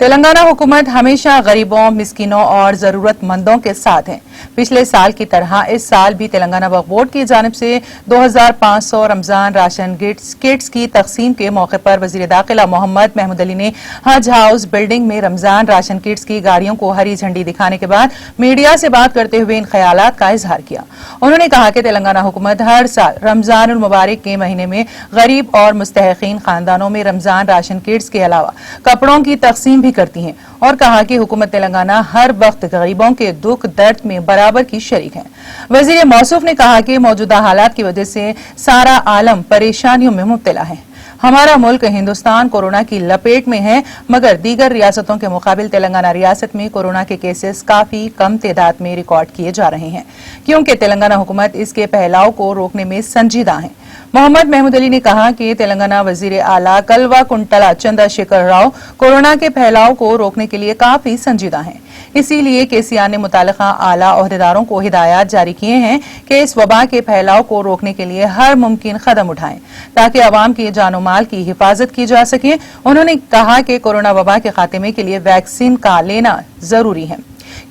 तेलंगाना हुकूमत हमेशा गरीबों, मिस्किनों और जरूरतमंदों के साथ है। पिछले साल की तरह इस साल भी तेलंगाना वक्फ बोर्ड की जानिब से 2500 रमजान राशन किट्स की तकसीम के मौके पर वजीर दाखिला मोहम्मद महमूद अली ने हज हाउस बिल्डिंग में रमजान राशन किट्स की गाड़ियों को हरी झंडी दिखाने के बाद मीडिया से बात करते हुए इन ख्यालात का इजहार किया। उन्होंने कहा कि तेलंगाना हुकूमत हर साल रमजान उल मुबारक के महीने में गरीब और मुस्तहकीन खानदानों में रमजान राशन किट्स के अलावा कपड़ों की तकसीम भी करती हैं और कहा कि हुकूमत तेलंगाना हर वक्त गरीबों के दुख दर्द में बराबर की शरीक है। वजीर मौसूफ ने कहा कि मौजूदा हालात की वजह से सारा आलम परेशानियों में मुब्तला है। हमारा मुल्क हिंदुस्तान कोरोना की लपेट में है, मगर दीगर रियासतों के मुकाबिल तेलंगाना रियासत में कोरोना के केसेस काफी कम तादाद में रिकॉर्ड किए जा रहे हैं, क्योंकि तेलंगाना हुकूमत इसके फैलाव को रोकने में संजीदा है। मोहम्मद महमूद अली ने कहा कि तेलंगाना वजीर आला कलवा कुंटला चंद्रशेखर राव कोरोना के फैलाव को रोकने के लिए काफी संजीदा हैं। इसीलिए केसीआर ने मुतालिका आला ओहदेदारों को हिदायत जारी किए हैं कि इस वबा के फैलाव को रोकने के लिए हर मुमकिन कदम उठाएं ताकि अवाम की जानो माल की हिफाजत की जा सके। उन्होंने कहा कि कोरोना वबा के खात्मे के लिए वैक्सीन का लेना जरूरी है,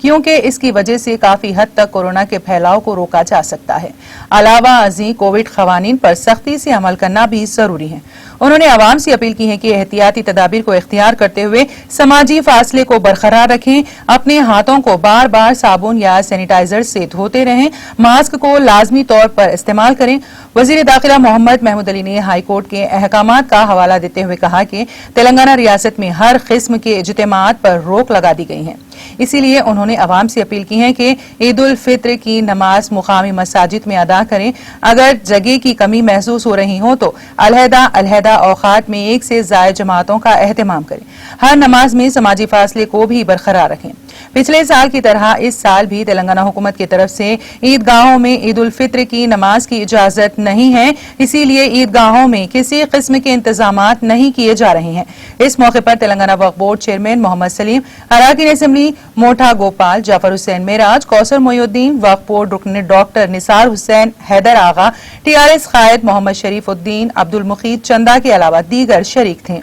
क्योंकि इसकी वजह से काफी हद तक कोरोना के फैलाव को रोका जा सकता है। अलावा अजी कोविड खवानीन पर सख्ती से अमल करना भी जरूरी है। उन्होंने आवाम से अपील की है कि एहतियाती तदाबीर को इख्तियार करते हुए समाजी फासले को बरकरार रखें, अपने हाथों को बार बार साबुन या सैनिटाइजर से धोते रहें, मास्क को लाजमी तौर पर इस्तेमाल करें। वजीर दाखिला मोहम्मद महमूद अली ने हाई कोर्ट के अहकामात का हवाला देते हुए कहा कि तेलंगाना रियासत में हर किस्म के इज्तिमात पर रोक लगा दी गई है। इसीलिए उन्होंने आवाम से अपील की है कि ईद उल फित्र की नमाज मुकामी मसाजिद में अदा करें। अगर जगह की कमी महसूस हो रही हो तो अलहदा औकात में एक से ज्यादा जमातों का एहतमाम करें। हर नमाज में समाजी फासले को भी बरकरार रखें। पिछले साल की तरह इस साल भी तेलंगाना हुकूमत की तरफ से ईदगाहों में ईद उल फित्र की नमाज की इजाजत नहीं है, इसीलिए ईदगाहों में किसी किस्म के इंतजामात नहीं किए जा रहे हैं। इस मौके पर तेलंगाना वक्फ बोर्ड चेयरमैन मोहम्मद सलीम, अराकीन असेंबली मोठा गोपाल, जाफर हुसैन मेराज, कौसर मोयुद्दीन, वक्फ बोर्ड रुकन डॉक्टर निसार हुसैन हैदर आगा, TRS कायद मोहम्मद शरीफुद्दीन, अब्दुल मुकीद चंदा के अलावा दीगर शरीक थे।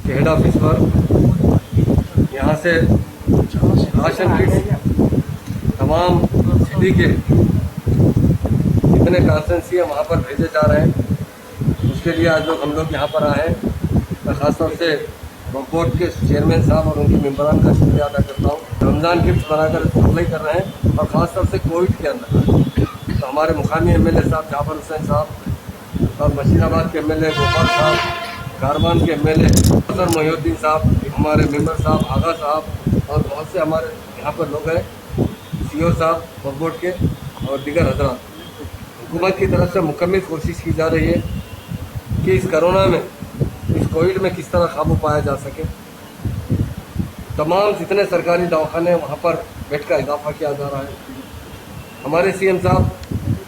हेड ऑफिस पर यहाँ से राशन किट्स तमाम सिटी के जितने कॉन्स्टिट्यूंसी है वहाँ पर भेजे जा रहे हैं। उसके लिए आज हम लोग यहाँ पर आए हैं। मैं ख़ासतौर से वक्फ बोर्ड के चेयरमैन साहब और उनके मेम्बरान का शुक्रिया अदा करता हूँ। रमज़ान किट्स बनाकर सप्लाई कर रहे हैं और ख़ासतौर से कोविड के अंदर तो हमारे मुकामी MLA साहब जाफर हुसैन साहब और मशीनाबाद के MLA गोपाल साहब, कारवान के MLA कौसर मोयुद्दीन साहब, हमारे मेंबर साहब आगा साहब और बहुत से हमारे यहाँ पर लोग हैं, CO साहब वक्फ बोर्ड के और दीगर हजरात। हुकूमत की तरफ से मुकम्मल कोशिश की जा रही है कि इस कोरोना में, इस कोविड में किस तरह काबू पाया जा सके। तमाम जितने सरकारी दवाखाने वहाँ पर बेड का इजाफा किया जा रहा है। हमारे CM साहब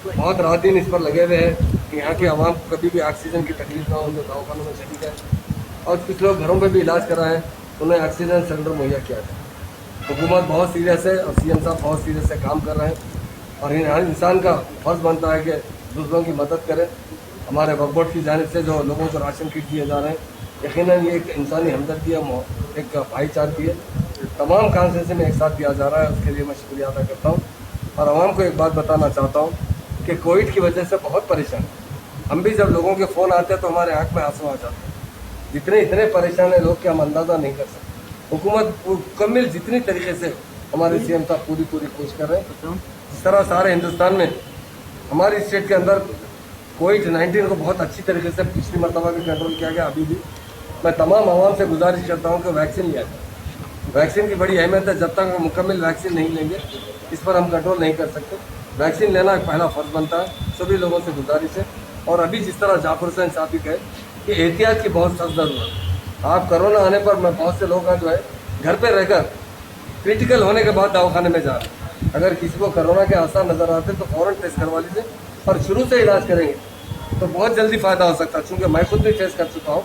बहुत रात दिन इस पर लगे हुए हैं कि यहाँ के आवाम को कभी भी ऑक्सीजन की तकलीफ ना हो, जो दवाखानों में चली जाए और कुछ लोग घरों में भी इलाज कराएं तो उन्हें ऑक्सीजन सिलेंडर मुहैया किया जाए। हुकूमत बहुत सीरियस है और CM साहब बहुत सीरियस से काम कर रहे हैं और हर इंसान का फर्ज बनता है कि दूसरों की मदद करें। हमारे वक्फ बोर्ड की जानिब से जो लोगों को राशन किट दिए जा रहे हैं, यकीनन ये एक इंसानी हमदर्दी है, एक भाईचारगी है। तमाम कॉन्स्टिट्यूंसी में एक साथ दिया जा रहा है, उसके लिए मैं शुक्रिया अदा करता हूँ। और आवाम को एक बात बताना चाहता हूँ कि कोविड की वजह से बहुत परेशान है। हम भी जब लोगों के फ़ोन आते हैं तो हमारे आँख में आंसू आ जाते हैं। इतने परेशान है लोग कि हम अंदाज़ा नहीं कर सकते। हुकूमत मुकम्मल जितनी तरीके से हमारे CM साहब पूरी कोशिश कर रहे हैं। जिस तरह सारे हिंदुस्तान में हमारी स्टेट के अंदर कोविड-19 को बहुत अच्छी तरीके से पिछली मरतबा भी कंट्रोल किया गया, अभी भी मैं तमाम आवाम से गुजारिश करता हूँ कि वैक्सीन लिया जाए। वैक्सीन की बड़ी अहमियत है। जब तक हम मुकम्मल वैक्सीन नहीं लेंगे इस पर हम कंट्रोल नहीं कर सकते। वैक्सीन लेना एक पहला फ़र्ज़ बनता है। सभी लोगों से गुजारिश है। और अभी जिस तरह जाफर हुसैन साहब भी कहे कि एहतियात की बहुत सख्त ज़रूरत है। आप कोरोना आने पर मैं बहुत से लोग हैं जो है घर पे रहकर क्रिटिकल होने के बाद दवाखाने में जा रहे हैं। अगर किसी को कोरोना के आसार नज़र आते तो फ़ौरन टेस्ट करवा लीजिए और शुरू से इलाज करेंगे तो बहुत जल्दी फ़ायदा हो सकता है। चूँकि मैं खुद भी टेस्ट कर चुका हूँ,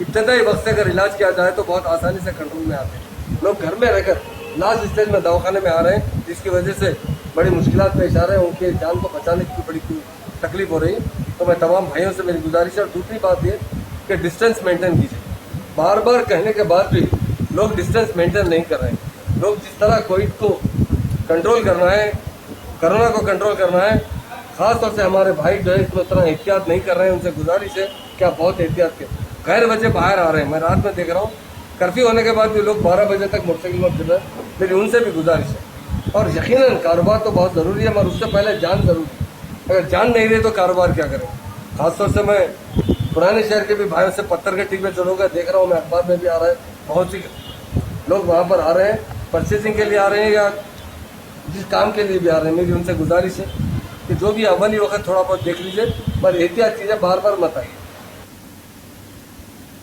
इब्तदाई वक्त से अगर इलाज किया जाए तो बहुत आसानी से कंट्रोल में आते हैं। लोग घर में रहकर लास्ट स्टेज में दवाखाने में आ रहे हैं, जिसकी वजह से बड़ी मुश्किलात पेश आ रहे हैं। उनके जान को बचाने की बड़ी तकलीफ हो रही है। तो मैं तमाम भाइयों से मेरी गुजारिश है। और दूसरी बात ये कि डिस्टेंस मेंटेन कीजिए। بار بار کہنے کے بعد بھی لوگ ڈسٹینس مینٹین نہیں کر رہے ہیں. لوگ جس طرح کووڈ کو کنٹرول کرنا ہے, کرونا کو کنٹرول کرنا ہے, خاص طور سے ہمارے بھائی جو ہے اس میں اتنا احتیاط نہیں کر رہے ہیں. ان سے گزارش ہے کہ آپ بہت احتیاط کریں. غیر وجہ باہر آ رہے ہیں, میں رات میں دیکھ رہا ہوں کرفیو ہونے کے بعد بھی لوگ 12 بجے تک موٹر سائیکل میں پھر رہے ہیں. میری ان سے بھی گزارش ہے. اور یقیناً کاروبار تو بہت ضروری ہے, مگر اس سے پہلے جان ضروری ہے. اگر جان نہیں رہی تو کاروبار کیا کریں. خاص طور سے میں پرانے شہر کے بھی بھائیوں سے پتھر کے ٹک پہ چلوں گا, دیکھ رہا ہوں میں اخبار میں بھی آ رہا ہے, بہت سی لوگ وہاں پر آ رہے ہیں, پرچیزنگ کے لیے آ رہے ہیں یا جس کام کے لیے بھی آ رہے ہیں. میری ان سے گزارش ہے کہ جو بھی اولی وقت تھوڑا بہت دیکھ لیجیے, پر احتیاط چیزیں بار بار مت آئیے.